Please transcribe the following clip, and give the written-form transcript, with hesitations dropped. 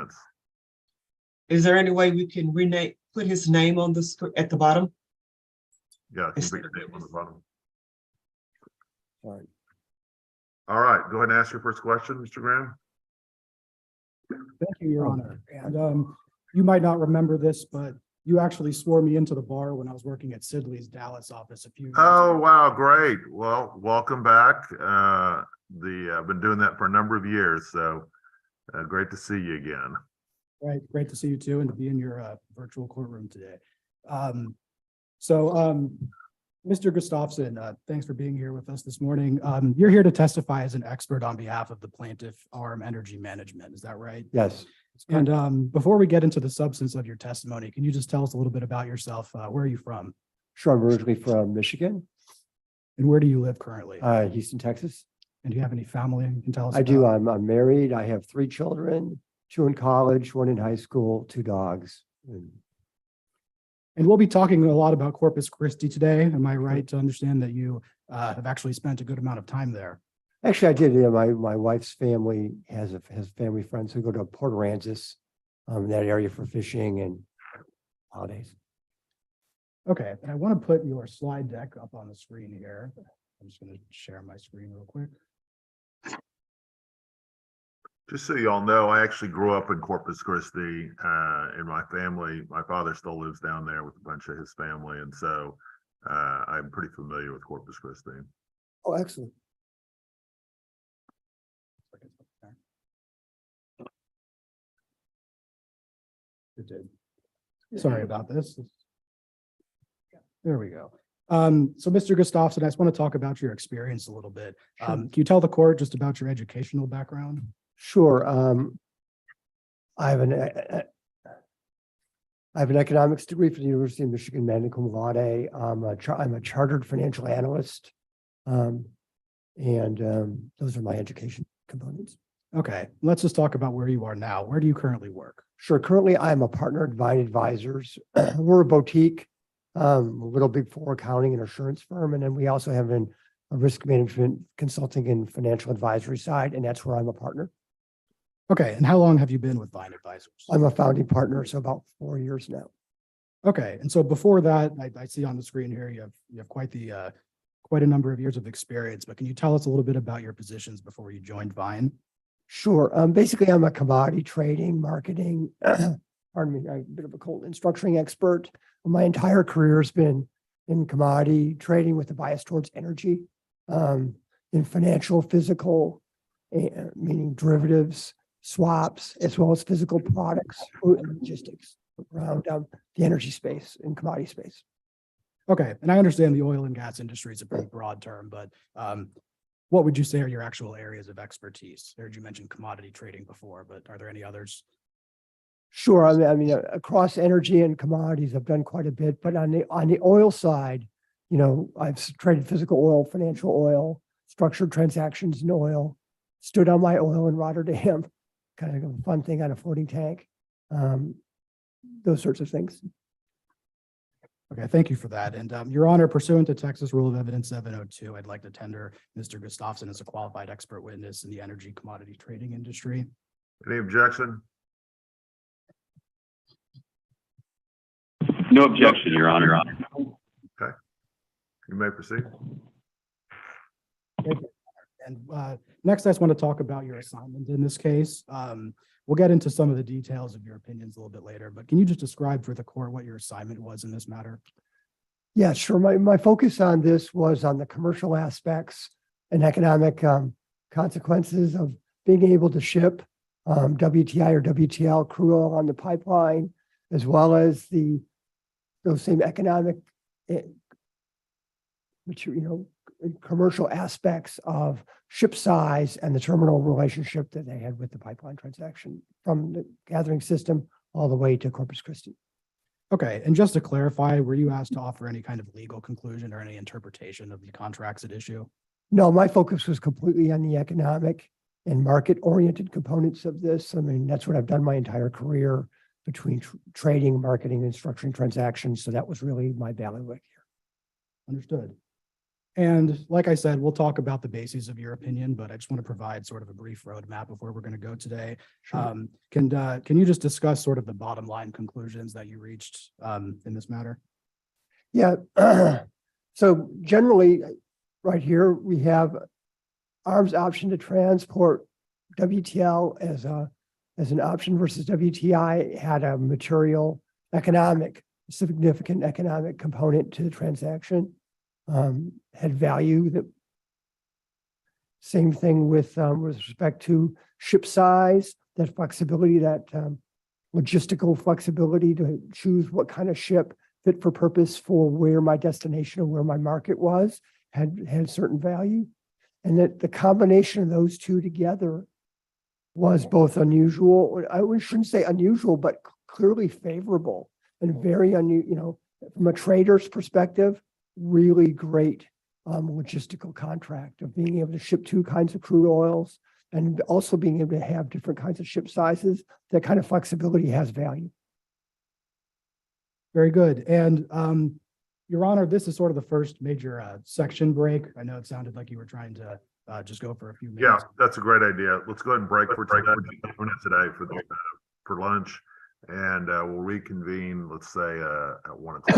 minutes. Is there any way we can put his name on the screen at the bottom? Yeah, I can put your name on the bottom. All right. All right, go ahead and ask your first question, Mr. Graham. Thank you, Your Honor. And you might not remember this, but you actually swore me into the bar when I was working at Sidley's Dallas office a few years Oh, ago. wow, great. Well, welcome back. I've been doing that for a number of years, so great to see you again. Right, great to see you too, and to be in your virtual courtroom today. Mr. Gustafson, thanks for being here with us this morning. You're here to testify as an expert on behalf of the plaintiff, Arm Energy Management. Is that right? Yes. And before we get into the substance of your testimony, can you just tell us a little bit about yourself? Where are you from? Sure. I'm originally from Michigan, And where do you live currently? Houston, Texas. And do you have any family you can tell us I do. about? I'm married. I have 3 children, 2 in college, 1 in high school, 2 dogs. And we'll be talking a lot about Corpus Christi today. Am I right to understand that you have actually spent a good amount of time there? Actually, I did. Yeah, my wife's family has family friends who go to Port Aransas, in that area for fishing and holidays. Okay, and I want to put your slide deck up on the screen here. I'm just going to share my screen real quick. Just so you all know, I actually grew up in Corpus Christi. In my family, my father still lives down there with a bunch of his family, and so I'm pretty familiar with Corpus Christi. Oh, excellent. It did. Sorry about this. There we go. So Mr. Gustafson, I just want to talk about your experience a little bit. Sure. Can you tell the court just about your educational background? Sure. I have an economics degree from the University of Michigan, magna cum laude. I'm a chartered financial analyst. Those are my education components. Okay, let's just talk about where you are now. Where do you currently work? Sure. Currently, I'm a partner at Vine Advisors. We're a boutique, a little Big Four accounting and assurance firm. And then we also have a risk management consulting and financial advisory side, and that's where I'm a partner. Okay, and how long have you been with Vine Advisors? I'm a founding partner, so about 4 years now. Okay, and so before that, I see on the screen here, you have quite a number of years of experience, but can you tell us a little bit about your positions before you joined Vine? Sure. Basically, I'm a commodity trading, marketing, pardon me, I'm a bit of a cold and structuring expert. My entire career has been in commodity trading with a bias towards energy, in financial, physical, meaning derivatives, swaps, as well as physical products, food and logistics around the energy space and commodity space. Okay, and I understand the oil and gas industry is a pretty broad term, but what would you say are your actual areas of expertise? I heard you mention commodity trading before, but are there any others? Sure. I mean, across energy and commodities, I've done quite a bit, but on the oil side, I've traded physical oil, financial oil, structured transactions in oil, stood on my oil in Rotterdam, kind of a fun thing on a floating tank, those sorts of things. Okay, thank you for that. And Your Honor, pursuant to Texas Rule of Evidence 702, I'd like to tender Mr. Gustafson as a qualified expert witness in the energy commodity trading industry. Any objection? No objection, Your Honor. Okay, you may proceed. And next, I just want to talk about your assignment in this case. We'll get into some of the details of your opinions a little bit later, but can you just describe for the court what your assignment was in this matter? Yeah, sure. My focus on this was on the commercial aspects and economic consequences of being able to ship WTI or WTL crude oil on the pipeline, as well as those same economic, commercial aspects of ship size and the terminal relationship that they had with the pipeline transaction from the gathering system all the way to Corpus Christi. Okay, and just to clarify, were you asked to offer any kind of legal conclusion or any interpretation of the contracts at issue? No, my focus was completely on the economic and market-oriented components of this. I mean, that's what I've done my entire career between trading, marketing, and structuring transactions. So that was really my bailiwick here. Understood. And like I said, we'll talk about the bases of your opinion, but I just want to provide sort of a brief roadmap of where we're going to go today. Sure. Can you just discuss sort of the bottom line conclusions that you reached in this matter? Yeah. So generally, right here, we have ARM's option to transport WTL as an option versus WTI had a material significant economic component to the transaction. Had value. That same thing with respect to ship size, that flexibility, that logistical flexibility to choose what kind of ship fit for purpose for where my destination or where my market was, had certain value. And that the combination of those two together was both unusual. I shouldn't say unusual, but clearly favorable and very unusual, from a trader's perspective, really great logistical contract of being able to ship two kinds of crude oils and also being able to have different kinds of ship sizes. That kind of flexibility has value. Very good. And Your Honor, this is sort of the first major section break. I know it sounded like you were trying to just go for a few Yeah, minutes. that's a great idea. Let's go ahead and break for today. For lunch, and we'll reconvene, let's say, at 1 o'clock.